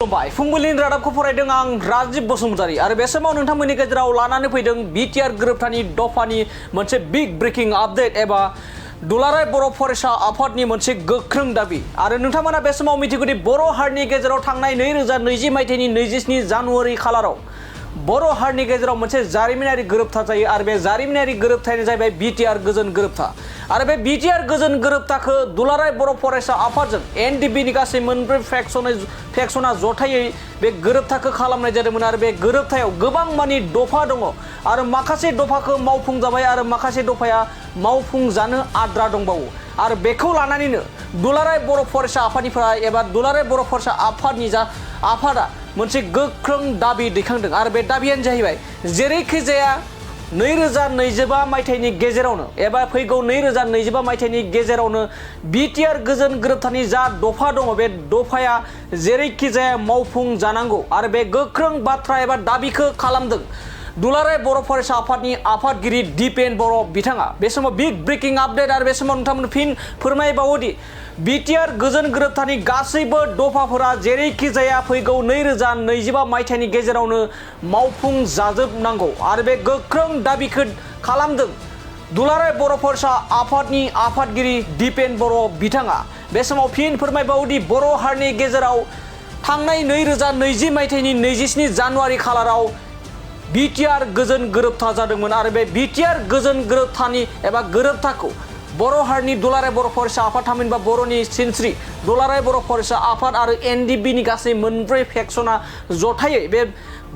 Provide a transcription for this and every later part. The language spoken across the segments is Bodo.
खुलुमबाय फुंबिलिनि रादाबखौ फरायदों आं राजिब बसुमतारी आरो बे समाव नोंथांमोननि गेजेराव लानानै फैदों बिटिआर गोरोबथानि दफानि मोनसे बिग ब्रेकिं आपडेट एबा दुलाराय बर' फरायसा आफादनि मोनसे गोख्रों दाबि आरो नोंथांमोना बे समाव मिथिगौदि बर' हारिनि गेजेराव थांनाय 2020 मायथाइनि 27 जानुवारि खालाराव बर' हारिनि गेजेराव मोनसे जारिमिनारि गोरोबथा जायो आरो बे जारिमिनारि गोरोबथायानो जाहैबाय बिटिआर गोजोन गोरोबथा आरो बे बिटिआर गोजोन गोरोबथाखौ दुलाराय बर' फरायसा आफादजों एनडिबिनि गासै मोनब्रै फेक्सना जथायै बे गोरोबथाखौ खालामनाय जादोंमोन आरो बे गोरोबथायाव गोबां मानि दफा दङ आरो माखासे दफाखौ मावफुंजाबाय आरो माखासे दफाया मावफुंजानो आद्रा दंबावो आरो बेखौ लानानैनो दुलाराय बर' फरायसा आफादनिफ्राय एबा दुलाराय बर' फरायसा आफादनि आफादा मोनसे गोख्रों दाबि दैखांदों आरो बे दाबियानो जाहैबाय जेरैखि जाया 2025 मायथाइनि गेजेरावनो एबा फैगौ 2025 मायथाइनि गेजेरावनो बिटिआर गोजोन गोरोबथानि जा दफा दङ बे दफाया जेरैखि जाया मावफुं जानांगौ आरो बे गोख्रों बाथ्रा एबा दाबिखौ खालामदों दुलाराय बर' फरायसा आफादनि आफादगिरि दिपेन बर' बिथाङा बे समाव बिग ब्रेकिं आपडेट आरो बे समाव नोंथांमोन फिन फोरमायबावोदि बिटिआर गोजोन गोरोबथानि गासैबो दफाफोरा जेरैखि जाया फैगौ 2025 मायथाइनि गेजेरावनो मावफुं जाजोबनांगौ आरो बे गोख्रों दाबिखौ खालामदों दुलाराय बर' फरायसा आफादनि आफादगिरि दिपेन बर' बिथाङा बे समाव फिन फोरमायबावोदि बर' हारिनि गेजेराव थांनाय 2020 मायथाइनि 27 जानुवारि खालाराव बिटिआर गोजोन गोरोबथा जादोंमोन आरो बे बिटिआर गोजोन गोरोबथानि एबा गोरोबथाखौ बर' हारिनि दुलाराय बर' फरायसा आफाद थामहिनबा बर'नि सिनस्रि दुलाराय बर' फरायसा आफाद आरो एनडिबिनि गासै मोनब्रै फेक्सना जथायै बे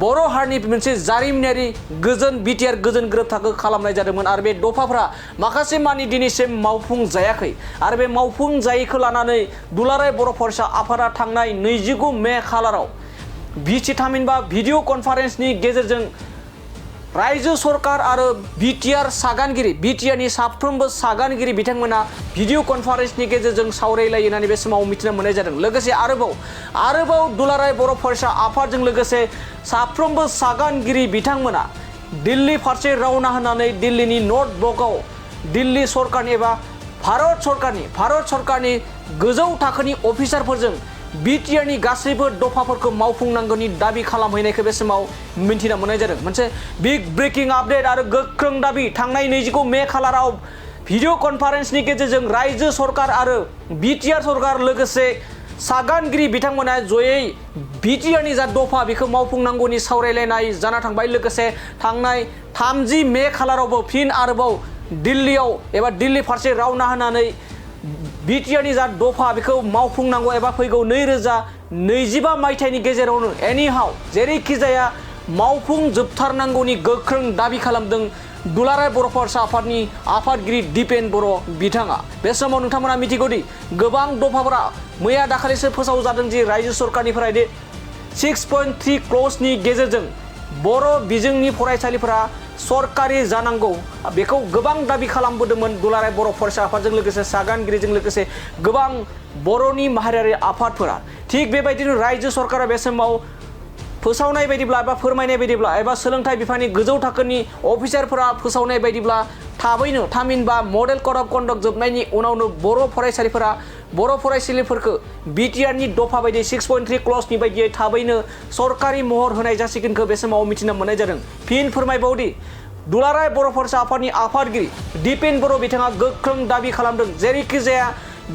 बर' हारिनि मोनसे जारिमिनारि गोजोन बिटिआर गोजोन गोरोबथाखौ खालामनाय जादोंमोन आरो बे दफाफ्रा माखासे मानि दिनैसिम मावफुं जायाखै आरो बे मावफुं जायैखौ लानानै दुलाराय बर' फरायसा आफादा थांनाय 29 मे खालाराव थामहिनबा भिडिअ कनफारेन्सनि गेजेरजों रायजो सरकार आरो बिटिआर सागानगिरि बिटिआरनि साफ्रोमबो सागानगिरि बिथांमोना भिडिअ कनफारेन्सनि गेजेरजों सावरायलायो होननानै बे समाव मिथिनो मोननाय जादों लोगोसे आरोबाव दुलाराय बर' फरायसा आफादजों लोगोसे साफ्रोमबो सागानगिरि बिथांमोना दिल्ली फारसे रावना होनानै दिल्लीनि नर्थ ब्लकआव दिल्ली सरकारनि एबा भारत सरकारनि गोजौ थाखोनि अफिसारफोरजों बिटिआरनि गासैबो दफाफोरखौ मावफुंनांगौनि दाबि खालामहैनायखौ बे समाव मिन्थिना मोननाय जादों मोनसे बिग ब्रेकिं आपडेट आरो गोख्रों दाबि थांनाय 29 मे खालाराव भिडिअ कनफारेन्सनि गेजेरजों रायजो सरकार आरो बिटिआर सरकार लोगोसे सागानगिरि बिथांमोना जयै बिटिआरनि जा दफा बेखौ मावफुंनांगौनि सावरायलायनाय जाना थांबाय लोगोसे थांनाय 30 मे खालारावबो फिन आरोबाव दिल्लीयाव एबा दिल्ली फारसे रावना होनानै बिटिआरनि जा दफा बेखौ मावफुंनांगौ एबा फैगौ 2025 मायथाइनि गेजेरावनो एनिहाव जेरैखि जाया मावफुंजोबथारनांगौनि गोख्रों दाबि खालामदों दुलाराय बर' फरायसा आफादनि आफादगिरि दिपेन बर' बिथाङा बे समाव नोंथांमोना मिथिगौदि गोबां दफाफोरा मैया दाखालिसो फोसावजादों जे रायजो सरकारनिफ्राय 6.3 क्लजनि गेजेरजों बर' बिजोंनि फरायसालिफोरा सरकारि जानांगौ बेखौ गोबां दाबि खालामबोदोंमोन दुलाराय बर' फरायसा आफादजों लोगोसे सागानगिरिजों लोगोसे गोबां बर'नि माहारियारि आफादफोरा थिग बेबायदिनो रायजो सरकारा बे समाव फोसावनाय बायदिब्ला एबा फोरमायनाय बायदिब्ला एबा सोलोंथाइ बिफाननि गोजौ थाखोनि अफिसारफोरा फोसावनाय बायदिब्ला थाबैनो थामहिनबा मडेल कड अफ कन्डक्ट जोबनायनि उनावनो बर' फरायसालिफोरखौ बिटिआरनि दफा बायदि 6.3 क्लजनि बायदियै थाबैनो सरकारि महर होनाय जासिगोनखौ बे समाव मिथिनो मोननाय जादों फिन फोरमायबावदि दुलाराय बर' फरायसा आफादनि आफादगिरि दिपेन बर' बिथाङा गोख्रों दाबि खालामदों जेरैखि जाया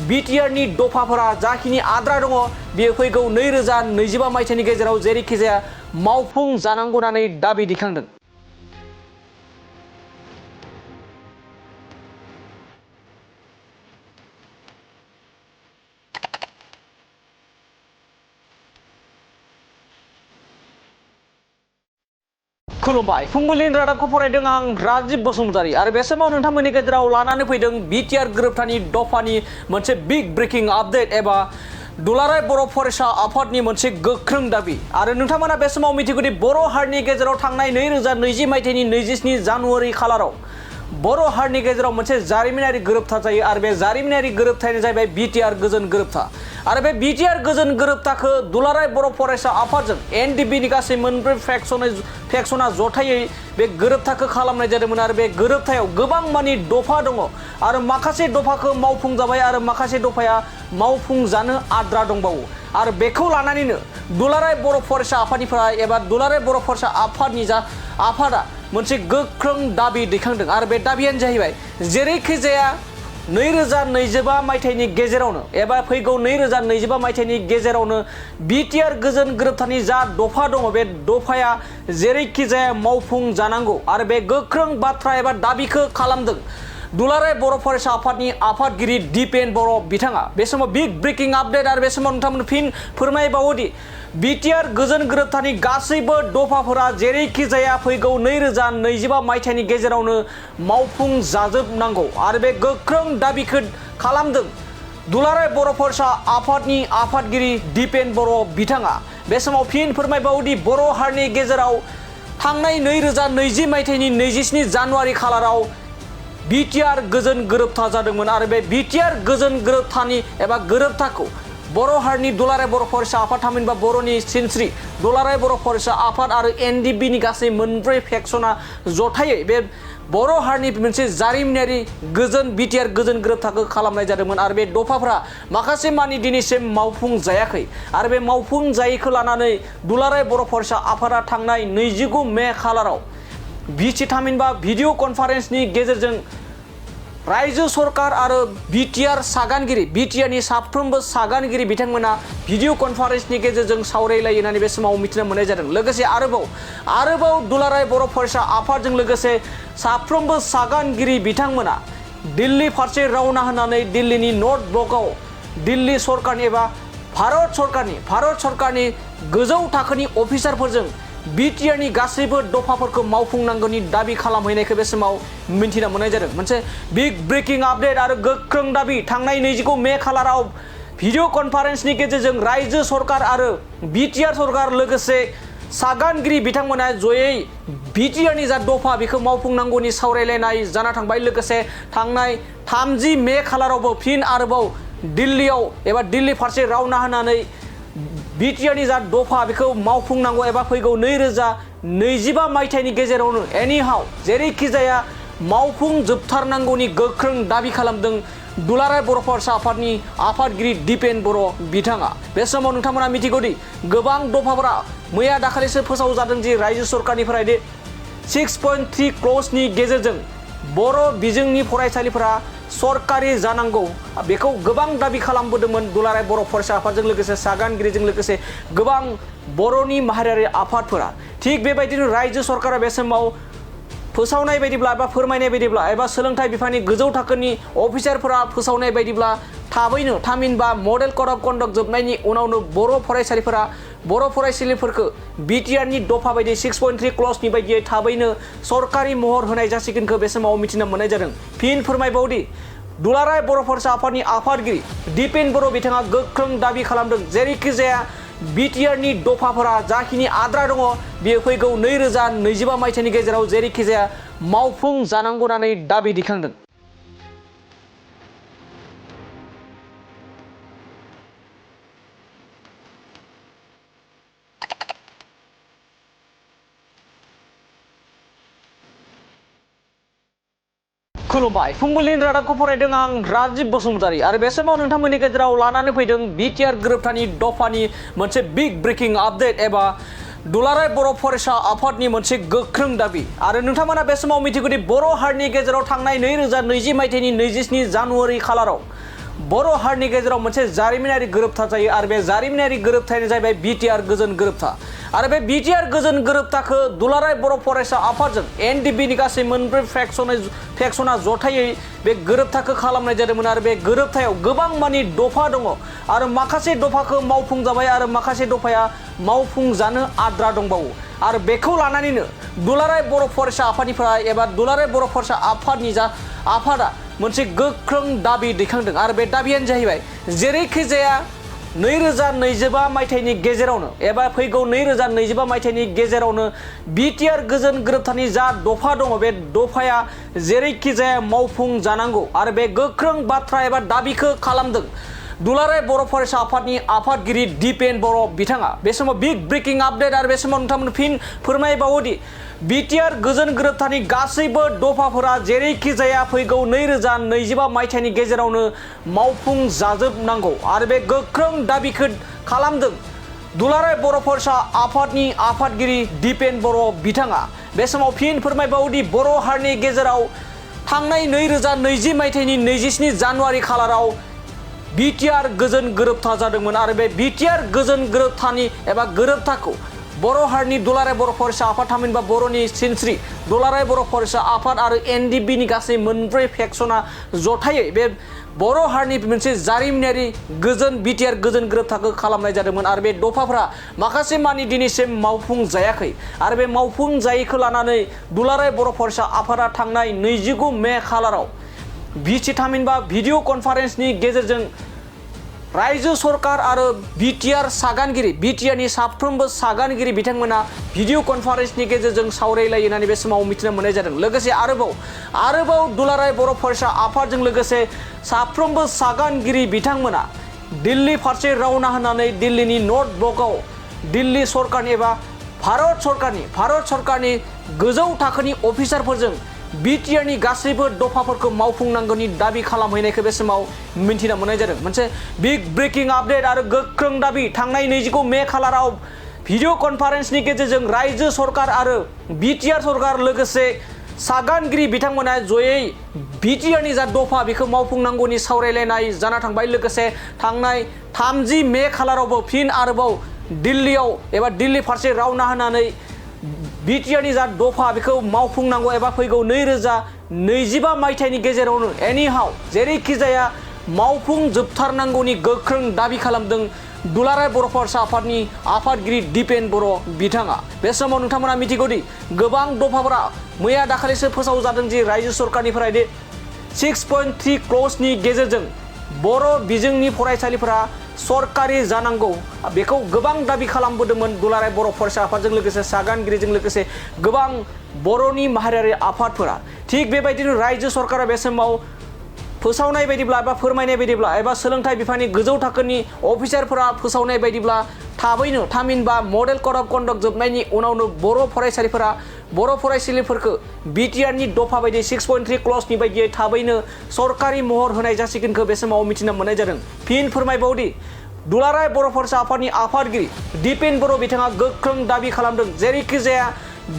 बिटिआरनि दफाफोरा जाखिनि आद्रा दङ बेयो फैगौ 2025 मायथाइनि गेजेराव जेरैखि जाया मावफुं जानांगौ होननानै दाबि दैखांदों खुलुमबाय फुंबिलिनि रादाबखौ फरायदों आं राजिब बसुमतारी आरो बे समाव नोंथांमोननि गेजेराव लानानै फैदों बिटिआर गोरोबथानि दफानि मोनसे बिग ब्रेकिं आपडेट एबा दुलाराय बर' फरायसा आफादनि मोनसे गोख्रों दाबि आरो नोंथांमोना बे समाव मिथिगौदि बर' हारिनि गेजेराव थांनाय 2020 मायथाइनि 27 जानुवारि खालाराव बर' हारिनि गेजेराव मोनसे जारिमिनारि गोरोबथा जायो आरो बे जारिमिनारि गोरोबथायानो जाहैबाय बिटिआर गोजोन गोरोबथा आरो बे बिटिआर गोजोन गोरोबथाखौ दुलाराय बर' फरायसा आफादजों एनडिबिनि गासै मोनब्रै फेक्सना जथायै बे गोरोबथाखौ खालामनाय जादोंमोन आरो बे गोरोबथायाव गोबां मानि दफा दङ आरो माखासे दफाखौ मावफुंजाबाय आरो माखासे दफाया मावफुंजानो आद्रा दंबावो आरो बेखौ लानानैनो दुलाराय बर' फरायसा आफादनिफ्राय एबा दुलाराय बर' फरायसा आफादनि आफादा मोनसे गोख्रों दाबि दैखांदों आरो बे दाबियानो जाहैबाय जेरैखि जाया 2025 मायथाइनि गेजेरावनो एबा फैगौ 2025 मायथाइनि गेजेरावनो बिटिआर गोजोन गोरोबथानि जा दफा दङ बे दफाया जेरैखि जाया मावफुं जानांगौ आरो बे गोख्रों बाथ्रा एबा दाबिखौ खालामदों दुलाराय बर' फरायसा आफादनि आफादगिरि दिपेन बर' बिथाङा बे समाव बिग ब्रेकिं आपडेट आरो बे समाव नोंथांमोन फिन फोरमायबावोदि बिटिआर गोजोन गोरोबथानि गासैबो दफाफोरा जेरैखि जाया फैगौ 2025 मायथाइनि गेजेरावनो मावफुं जाजोबनांगौ आरो बे गोख्रों दाबिखौ खालामदों दुलाराय बर' फरायसा आफादनि आफादगिरि दिपेन बर' बिथाङा बे समाव फिन फोरमायबावोदि बर' हारिनि गेजेराव थांनाय 2020 मायथाइनि 27 जानुवारि खालाराव बिटिआर गोजोन गोरोबथा जादोंमोन आरो बे बिटिआर गोजोन गोरोबथानि एबा गोरोबथाखौ बर' हारिनि दुलाराय बर' फरायसा आफाद थामहिनबा बर'नि सिनस्रि दुलाराय बर' फरायसा आफाद आरो एनडिबिनि गासै मोनब्रै फेक्सना जथायै बे बर' हारिनि मोनसे जारिमिनारि गोजोन बिटिआर गोजोन गोरोबथाखौ खालामनाय जादोंमोन आरो बे दफाफ्रा माखासे मानि दिनैसिम मावफुं जायाखै आरो बे मावफुं जायैखौ लानानै दुलाराय बर' फरायसा आफादा थांनाय 29 मे खालाराव बिटि थामहिनबा भिडिअ कनफारेन्सनि गेजेरजों रायजो सरकार आरो बिटिआर सागानगिरि बिटिआरनि साफ्रोमबो सागानगिरि बिथांमोना भिडिअ कनफारेन्सनि गेजेरजों सावरायलायो होननानै बे समाव मिथिनो मोननाय जादों लोगोसे आरोबाव दुलाराय बर' फरायसा आफादजों लोगोसे साफ्रोमबो सागानगिरि बिथांमोना दिल्ली फारसे रावना होनानै दिल्लीनि नर्थ ब्लकआव दिल्ली सरकारनि एबा भारत सरकारनि गोजौ थाखोनि अफिसारफोरजों बिटिआरनि गासैबो दफाफोरखौ मावफुंनांगौनि दाबि खालामहैनायखौ बे समाव मिन्थिना मोननाय जादों मोनसे बिग ब्रेकिं आपडेट आरो गोख्रों दाबि थांनाय 29 मे खालाराव भिडिअ कनफारेन्सनि गेजेरजों रायजो सरकार आरो बिटिआर सरकार लोगोसे सागानगिरि बिथांमोना जयै बिटिआरनि जा दफा बेखौ मावफुंनांगौनि सावरायलायनाय जाना थांबाय लोगोसे थांनाय 30 मे खालारावबो फिन आरोबाव दिल्लीयाव एबा दिल्ली फारसे रावना होनानै बिटिआरनि जा दफा बेखौ मावफुंनांगौ एबा फैगौ 2025 मायथाइनि गेजेरावनो एनिहाव जेरैखि जाया मावफुंजोबथारनांगौनि गोख्रों दाबि खालामदों दुलाराय बर' फरायसा आफादनि आफादगिरि दिपेन बर' बिथाङा बे समाव नोंथांमोना मिथिगौदि गोबां दफाफोरा मैया दाखालिसो फोसावजादों जि रायजो सरकारनिफ्राय 6.3 क्लजनि गेजेरजों बर' बिजोंनि फरायसालिफोरा सरकारि जानांगौ बेखौ गोबां दाबि खालामबोदोंमोन दुलाराय बर' फरायसा आफादजों लोगोसे सागानगिरिजों लोगोसे गोबां बर'नि माहारियारि आफादफोरा थिग बेबायदिनो रायजो सरकारा बे समाव फोसावनाय बायदिब्ला एबा फोरमायनाय बायदिब्ला एबा सोलोंथाइ बिफाननि गोजौ थाखोनि अफिसारफोरा फोसावनाय बायदिब्ला थाबैनो थामहिनबा मडेल कड अफ कन्डक्ट जोबनायनि उनावनो बर' फरायसालिफोरखौ बिटिआरनि दफा बायदि 6.3 क्लजनि बायदियै थाबैनो सरकारि महर होनाय जासिगोनखौ बे समाव मिथिनो मोननाय जादों फिन फोरमायबावदि दुलाराय बर' फरायसा आफादनि आफादगिरि दिपेन बर' बिथाङा गोख्रों दाबि खालामदों जेरैखि जाया बिटिआरनि दफाफोरा जाखिनि आद्रा दङ बेयो फैगौ 2025 मायथाइनि गेजेराव जेरैखि जाया मावफुं जानांगौ होननानै दाबि दैखांदों खुलुमबाय फुंबिलिनि रादाबखौ फरायदों आं राजिब बसुमतारी आरो बे समाव नोंथांमोननि गेजेराव लानानै फैदों बिटिआर गोरोबथानि दफानि मोनसे बिग ब्रेकिं आपडेट एबा दुलाराय बर' फरायसा आफादनि मोनसे गोख्रों दाबि आरो नोंथांमोना बे समाव मिथिगौदि बर' हारिनि गेजेराव थांनाय 2020 मायथाइनि 27 जानुवारि खालाराव बर' हारिनि गेजेराव मोनसे जारिमिनारि गोरोबथा जायो आरो बे जारिमिनारि गोरोबथायानो जाहैबाय बिटिआर गोजोन गोरोबथा आरो बे बिटिआर गोजोन गोरोबथाखौ दुलाराय बर' फरायसा आफादजों एनडिबिनि गासै मोनब्रै फेक्सना जथायै बे गोरोबथाखौ खालामनाय जादोंमोन आरो बे गोरोबथायाव गोबां मानि दफा दङ आरो माखासे दफाखौ मावफुंजाबाय आरो माखासे दफाया मावफुंजानो आद्रा दंबावो आरो बेखौ लानानैनो दुलाराय बर' फरायसा आफादनिफ्राय एबा दुलाराय बर' फरायसा आफादनि जा आफादा मोनसे गोख्रों दाबि दैखांदों आरो बे दाबियानो जाहैबाय जेरैखि जाया 2025 मायथाइनि गेजेरावनो एबा फैगौ 2025 मायथाइनि गेजेरावनो बिटिआर गोजोन गोरोबथानि जा दफा दङ बे दफाया जेरैखि जाया मावफुं जानांगौ आरो बे गोख्रों बाथ्रा एबा दाबिखौ खालामदों दुलाराय बर' फरायसा आफादनि आफादगिरि दिपेन बर' बिथाङा बे समाव बिग ब्रेकिं आपडेट आरो बे समाव नोंथांमोन फिन फोरमायबावोदि बिटिआर गोजोन गोरोबथानि गासैबो दफाफोरा जेरैखि जाया फैगौ 2025 मायथाइनि गेजेरावनो मावफुं जाजोबनांगौ आरो बे गोख्रों दाबिखौ खालामदों दुलाराय बर' फरायसा आफादनि आफादगिरि दिपेन बर' बिथाङा बे समाव फिन फोरमायबावोदि बर' हारिनि गेजेराव थांनाय 2020 मायथाइनि 27 जानुवारि खालाराव बिटिआर गोजोन गोरोबथा जादोंमोन आरो बे बिटिआर गोजोन गोरोबथानि एबा गोरोबथाखौ बर' हारिनि दुलाराय बर' फरायसा आफाद थामहिनबा बर'नि सिनस्रि दुलाराय बर' फरायसा आफाद आरो एनडिबिनि गासै मोनब्रै फेक्सना जथायै बे बर' हारिनि मोनसे जारिमिनारि गोजोन बिटिआर गोजोन गोरोबथाखौ खालामनाय जादोंमोन आरो बे दफाफोरा माखासे मानि दिनैसिम मावफुं जायाखै आरो बे मावफुं जायैखौ लानानै दुलाराय बर' फरायसा आफादा थांनाय 29 मे खालाराव थामहिनबा भिडिअ कनफारेन्सनि गेजेरजों रायजो सरकार आरो बिटिआर सागानगिरि बिटिआरनि साफ्रोमबो सागानगिरि बिथांमोना भिडिअ कनफारेन्सनि गेजेरजों सावरायलायो होननानै बे समाव मिथिनो मोननाय जादों लोगोसे आरोबाव दुलाराय बर' फरायसा आफादजों लोगोसे साफ्रोमबो सागानगिरि बिथांमोना दिल्ली फारसे रावना होनानै दिल्लीनि नर्थ ब्लकआव दिल्ली सरकारनि एबा भारत सरकारनि गोजौ थाखोनि अफिसारफोरजों बिटिआरनि गासैबो दफाफोरखौ मावफुंनांगौनि दाबि खालामहैनायखौ बे समाव मिन्थिना मोननाय जादों मोनसे बिग ब्रेकिं आपडेट आरो गोख्रों दाबि थांनाय 29 मे खालाराव भिडिअ कनफारेन्सनि गेजेरजों रायजो सरकार आरो बिटिआर सरकार लोगोसे सागानगिरि बिथांमोना जयै बिटिआरनि जा दफा बेखौ मावफुंनांगौनि सावरायलायनाय जाना थांबाय लोगोसे थांनाय 30 मे खालारावबो फिन आरोबाव दिल्लीयाव एबा दिल्ली फारसे रावना होनानै बिटिआरनि जा दफा बेखौ मावफुंनांगौ एबा फैगौ 2025 मायथाइनि गेजेरावनो एनिहाव जेरैखि जाया मावफुंजोबथारनांगौनि गोख्रों दाबि खालामदों दुलाराय बर' फरायसा आफादनि आफादगिरि दिपेन बर' बिथाङा बे समाव नोंथांमोना मिथिगौदि गोबां दफाफोरा मैया दाखालिसो फोसावजादों जि रायजो सरकारनिफ्राय 6.3 क्लजनि गेजेरजों बर' बिजोंनि फरायसालिफोरा सरकारि जानांगौ बेखौ गोबां दाबि खालामबोदोंमोन दुलाराय बर' फरायसा आफादजों लोगोसे सागानगिरिजों लोगोसे गोबां बर'नि माहारियारि आफादफोरा थिग बेबायदिनो रायजो सरकारा बे समाव फोसावनाय बायदिब्ला एबा फोरमायनाय बायदिब्ला एबा सोलोंथाइ बिफाननि गोजौ थाखोनि अफिसारफोरा फोसावनाय बायदिब्ला थाबैनो थामहिनबा मडेल कड अफ कन्डक्ट जोबनायनि उनावनो बर' फरायसालिफोरखौ बिटिआरनि दफा बायदि 6.3 क्लजनि बायदियै थाबैनो सरकारि महर होनाय जासिगोनखौ बे समाव मिथिना मोननाय जादों फिन फोरमायबावदि दुलाराय बर' फरायसा आफादनि आफादगिरि दिपेन बर' बिथाङा गोख्रों दाबि खालामदों जेरैखि जाया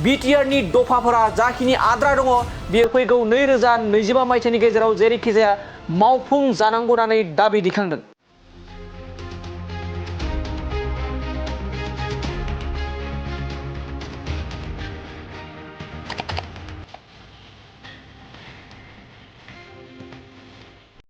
बिटिआरनि दफाफोरा जाखिनि आद्रा दङ बेयो फैगौ 2025 मायथाइनि गेजेराव जेरैखि जाया मावफुं जानांगौ होननानै दाबि दिखांदों।